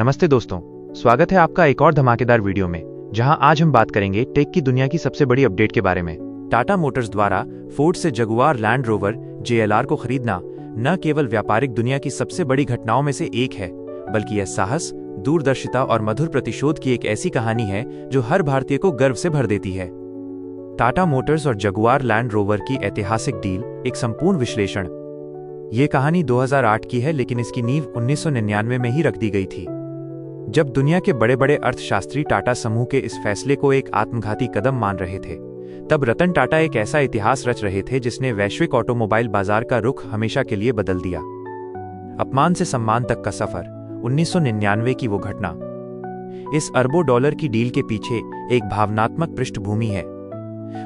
नमस्ते दोस्तों, स्वागत है आपका एक और धमाकेदार वीडियो में, जहां आज हम बात करेंगे टेक की दुनिया की सबसे बड़ी अपडेट के बारे में। टाटा मोटर्स द्वारा फोर्ड से जगुआर लैंड रोवर JLR को खरीदना न केवल व्यापारिक दुनिया की सबसे बड़ी घटनाओं में से एक है, बल्कि यह साहस, दूरदर्शिता और मधुर प्रतिशोध की एक ऐसी कहानी है जो हर भारतीय को गर्व से भर देती है। टाटा मोटर्स और जगुआर लैंड रोवर की ऐतिहासिक डील, एक संपूर्ण विश्लेषण। ये कहानी 2008 की है, लेकिन इसकी नींव 1999 में ही रख दी गई थी, जब दुनिया के बड़े बड़े अर्थशास्त्री टाटा समूह के इस फैसले को एक आत्मघाती कदम मान रहे थे। तब रतन टाटा एक ऐसा इतिहास रच रहे थे जिसने वैश्विक ऑटोमोबाइल बाजार का रुख हमेशा के लिए बदल दिया। अपमान से सम्मान तक का सफर, 1999 की वो घटना। इस अरबों डॉलर की डील के पीछे एक भावनात्मक पृष्ठभूमि है।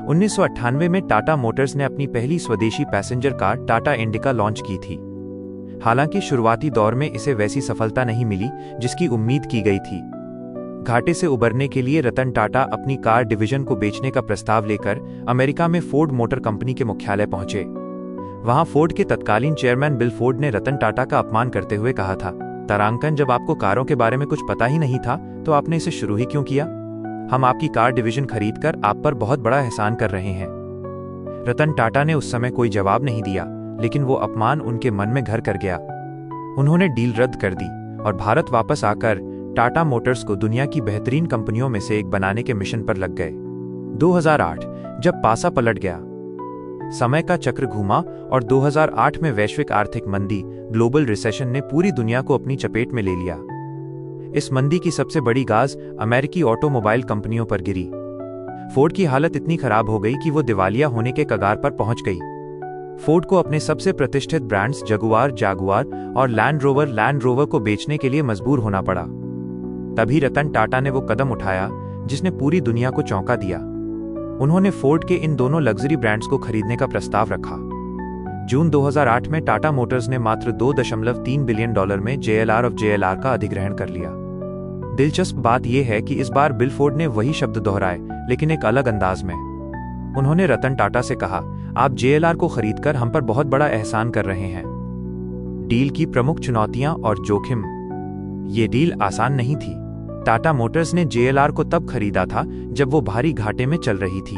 1998 में टाटा मोटर्स ने अपनी पहली स्वदेशी passenger car Tata indica launch की थी। हालांकि शुरुआती दौर में इसे वैसी सफलता नहीं मिली जिसकी उम्मीद की गई थी। घाटे से उबरने के लिए रतन टाटा अपनी कार डिवीजन को बेचने का प्रस्ताव लेकर अमेरिका में फोर्ड मोटर कंपनी के मुख्यालय पहुंचे। वहां फोर्ड के तत्कालीन चेयरमैन बिल फोर्ड ने रतन टाटा का अपमान करते हुए कहा था, तारांकन, जब आपको कारों के बारे में कुछ पता ही नहीं था तो आपने इसे शुरू ही क्यों किया? हम आपकी कार डिवीजन खरीदकर आप पर बहुत बड़ा एहसान कर रहे हैं। रतन टाटा ने उस समय कोई जवाब नहीं दिया, लेकिन वो अपमान उनके मन में घर कर गया। उन्होंने डील रद्द कर दी और भारत वापस आकर टाटा मोटर्स को दुनिया की बेहतरीन कंपनियों में से एक बनाने के मिशन पर लग गए। 2008 जब पासा पलट गया, समय का चक्र घूमा और 2008 में वैश्विक आर्थिक मंदी, ग्लोबल रिसेशन ने पूरी दुनिया को अपनी चपेट में ले लिया। इस मंदी की सबसे बड़ी गाज अमेरिकी ऑटोमोबाइल कंपनियों पर गिरी। फोर्ड की हालत इतनी खराब हो गई कि वो दिवालिया होने के कगार पर पहुंच गई। फोर्ड को अपने सबसे प्रतिष्ठित ब्रांड्स जागुआर और लैंड रोवर को बेचने के लिए मजबूर होना पड़ा। तभी रतन टाटा ने वो कदम उठाया जिसने पूरी दुनिया को चौंका दिया। उन्होंने फोर्ड के इन दोनों लग्जरी ब्रांड्स को खरीदने का प्रस्ताव रखा। जून 2008 में टाटा मोटर्स ने मात्र $2.3 बिलियन में JLR का अधिग्रहण कर लिया। दिलचस्प बात यह है कि इस बार बिल फोर्ड ने वही शब्द दोहराए, लेकिन एक अलग अंदाज में। उन्होंने रतन टाटा से कहा, आप JLR को खरीदकर हम पर बहुत बड़ा एहसान कर रहे हैं। डील की प्रमुख चुनौतियां और जोखिम। ये डील आसान नहीं थी। टाटा मोटर्स ने JLR को तब खरीदा था जब वो भारी घाटे में चल रही थी।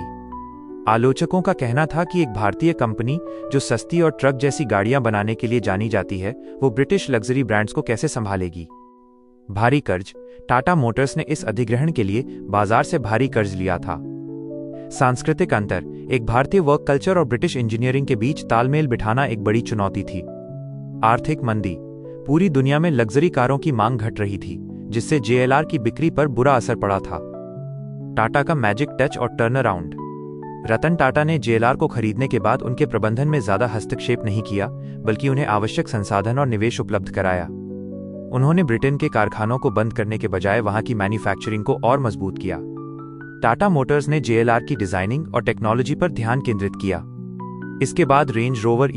आलोचकों का कहना था कि एक भारतीय कंपनी जो सस्ती और ट्रक जैसी गाड़ियां बनाने के लिए जानी जाती है, वो ब्रिटिश लग्जरी ब्रांड्स को कैसे संभालेगी। भारी कर्ज। टाटा मोटर्स ने इस अधिग्रहण के लिए बाजार से भारी कर्ज लिया था। सांस्कृतिक अंतर। एक भारतीय वर्क कल्चर और ब्रिटिश इंजीनियरिंग के बीच तालमेल बिठाना एक बड़ी चुनौती थी। आर्थिक मंदी। पूरी दुनिया में लग्जरी कारों की मांग घट रही थी, जिससे JLR की बिक्री पर बुरा असर पड़ा था। टाटा का मैजिक टच और टर्न अराउंड। रतन टाटा ने JLR को खरीदने के बाद उनके प्रबंधन में ज्यादा हस्तक्षेप नहीं किया, बल्कि उन्हें आवश्यक संसाधन और निवेश उपलब्ध कराया। उन्होंने ब्रिटेन के कारखानों को बंद करने के बजाय वहां की मैन्युफैक्चरिंग को और मजबूत किया। टाटा मोटर्स ने JLR की डिजाइनिंग और टेक्नोलॉजी पर ध्यान केंद्रित किया। इसके बाद रेंज रोवर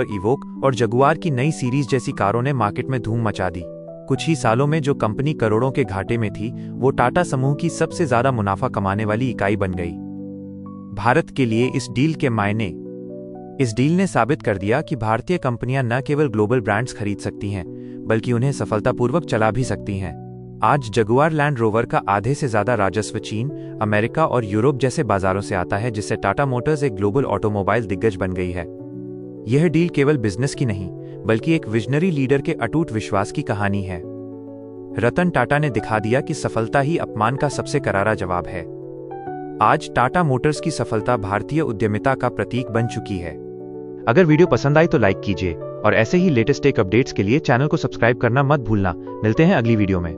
इवोक और जगुआर की नई सीरीज जैसी कारों ने मार्केट में धूम मचा दी। कुछ ही सालों में जो कंपनी करोड़ों के घाटे में थी, वो टाटा समूह की सबसे ज्यादा मुनाफा कमाने वाली इकाई बन गई। भारत के लिए इस डील के मायने। इस डील ने साबित कर दिया कि भारतीय कंपनियां न केवल ग्लोबल ब्रांड्स खरीद सकती हैं, बल्कि उन्हें सफलतापूर्वक चला भी सकती हैं। आज जगुआर लैंड रोवर का आधे से ज्यादा राजस्व चीन, अमेरिका और यूरोप जैसे बाजारों से आता है, जिससे टाटा मोटर्स एक ग्लोबल ऑटोमोबाइल दिग्गज बन गई है। यह डील केवल बिजनेस की नहीं, बल्कि एक विजनरी लीडर के अटूट विश्वास की कहानी है। रतन टाटा ने दिखा दिया कि सफलता ही अपमान का सबसे करारा जवाब है। आज टाटा मोटर्स की सफलता भारतीय उद्यमिता का प्रतीक बन चुकी है। अगर वीडियो पसंद आई तो लाइक कीजिए और ऐसे ही लेटेस्ट टेक अपडेट्स के लिए चैनल को सब्सक्राइब करना मत भूलना। मिलते हैं अगली वीडियो में।